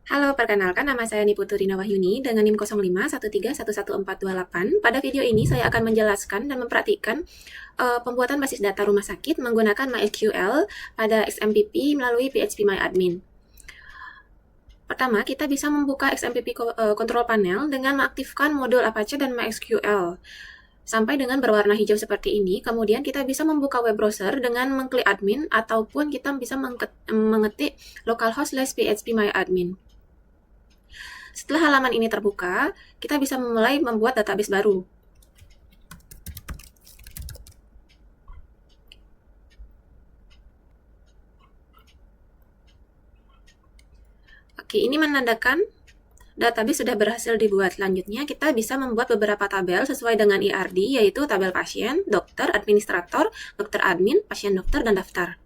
Halo, perkenalkan nama saya Niputu Rina Wahyuni dengan NIM 0513111428. Pada video ini saya akan menjelaskan dan mempraktikkan pembuatan basis data rumah sakit menggunakan MySQL pada XMPP melalui PHP-MyAdmin. Pertama, kita bisa membuka XMPP Control Panel dengan mengaktifkan modul Apache dan MySQL sampai dengan berwarna hijau seperti ini. Kemudian kita bisa membuka web browser dengan mengklik admin ataupun kita bisa mengetik localhost/php-myadmin. Setelah halaman ini terbuka, kita bisa memulai membuat database baru. Oke, ini menandakan database sudah berhasil dibuat. Selanjutnya, kita bisa membuat beberapa tabel sesuai dengan IRD, yaitu tabel pasien, dokter, administrator, dokter admin, pasien dokter, dan daftar.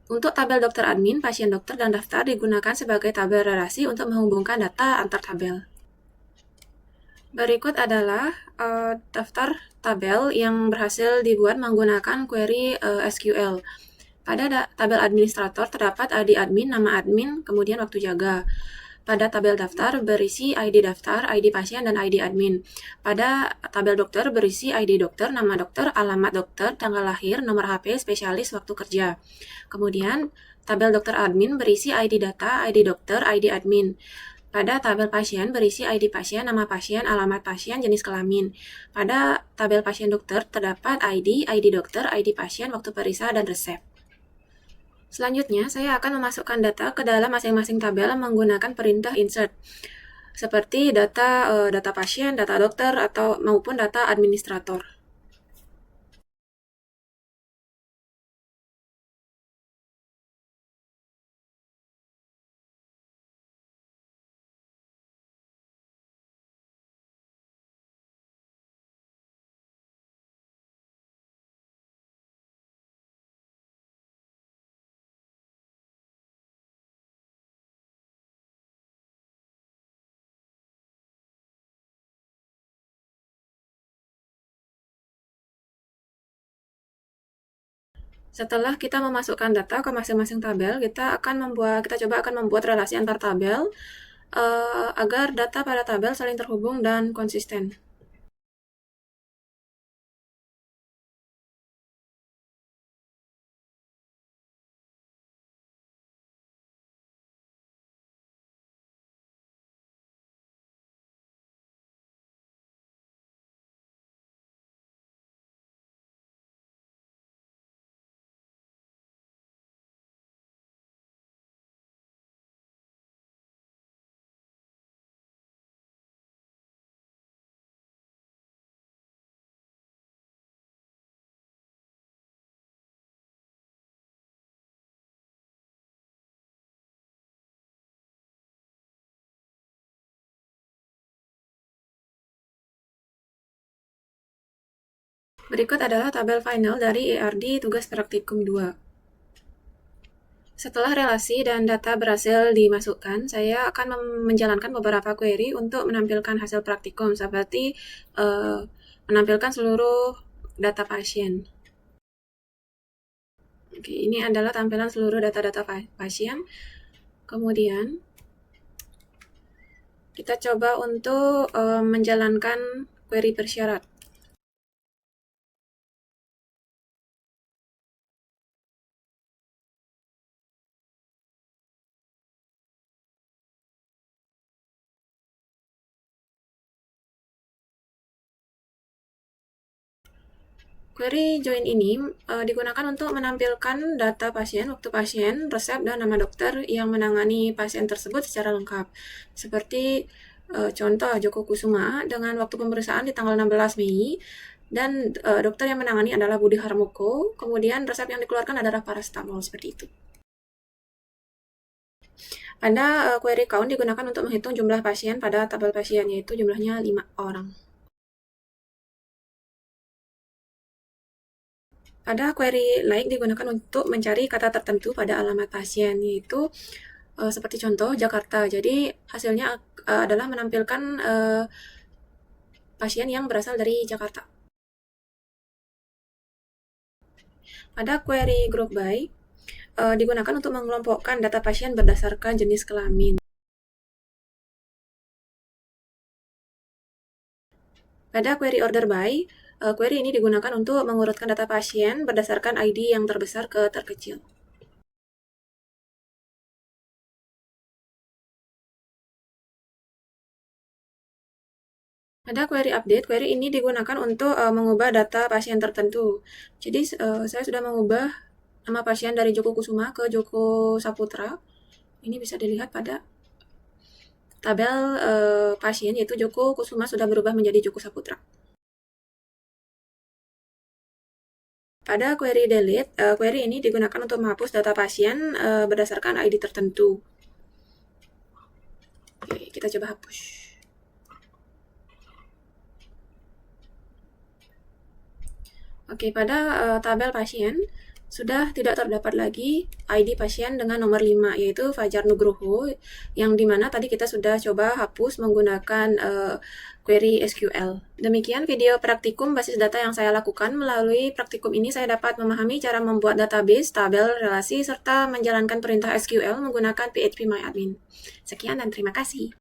Untuk tabel dokter admin, pasien dokter, dan daftar digunakan sebagai tabel relasi untuk menghubungkan data antar tabel. Berikut adalah daftar tabel yang berhasil dibuat menggunakan query SQL. Pada tabel administrator terdapat ID admin, nama admin, kemudian waktu jaga. Pada tabel daftar berisi ID daftar, ID pasien, dan ID admin. Pada tabel dokter berisi ID dokter, nama dokter, alamat dokter, tanggal lahir, nomor HP, spesialis, waktu kerja. Kemudian tabel dokter admin berisi ID data, ID dokter, ID admin. Pada tabel pasien berisi ID pasien, nama pasien, alamat pasien, jenis kelamin. Pada tabel pasien dokter terdapat ID dokter, ID pasien, waktu periksa, dan resep. Selanjutnya, saya akan memasukkan data ke dalam masing-masing tabel menggunakan perintah insert, seperti data pasien, data dokter, atau maupun data administrator. Setelah kita memasukkan data ke masing-masing tabel, kita coba akan membuat relasi antar tabel agar data pada tabel saling terhubung dan konsisten. Berikut adalah tabel final dari ERD tugas praktikum 2. Setelah relasi dan data berhasil dimasukkan, saya akan menjalankan beberapa query untuk menampilkan hasil praktikum, seperti menampilkan seluruh data pasien. Oke, ini adalah tampilan seluruh data-data pasien. Kemudian, kita coba untuk menjalankan query bersyarat. Query join ini digunakan untuk menampilkan data pasien, waktu pasien, resep, dan nama dokter yang menangani pasien tersebut secara lengkap. Seperti contoh Joko Kusuma dengan waktu pemeriksaan di tanggal 16 Mei, dan dokter yang menangani adalah Budi Harmoko, kemudian resep yang dikeluarkan adalah paracetamol, seperti itu. Pada query count digunakan untuk menghitung jumlah pasien pada tabel pasien, yaitu jumlahnya 5 orang. Pada query like digunakan untuk mencari kata tertentu pada alamat pasien, yaitu seperti contoh Jakarta. Jadi hasilnya adalah menampilkan pasien yang berasal dari Jakarta. Pada query group by digunakan untuk mengelompokkan data pasien berdasarkan jenis kelamin. Pada query order by, query ini digunakan untuk mengurutkan data pasien berdasarkan ID yang terbesar ke terkecil. Ada query update. Query ini digunakan untuk mengubah data pasien tertentu. Jadi saya sudah mengubah nama pasien dari Joko Kusuma ke Joko Saputra. Ini bisa dilihat pada tabel pasien, yaitu Joko Kusuma sudah berubah menjadi Joko Saputra. Pada query delete, query ini digunakan untuk menghapus data pasien berdasarkan ID tertentu. Oke, kita coba hapus. Oke, pada tabel pasien sudah tidak terdapat lagi ID pasien dengan nomor 5, yaitu Fajar Nugroho, yang dimana tadi kita sudah coba hapus menggunakan query SQL. Demikian video praktikum basis data yang saya lakukan. Melalui praktikum ini saya dapat memahami cara membuat database, tabel, relasi, serta menjalankan perintah SQL menggunakan PHP MyAdmin. Sekian dan terima kasih.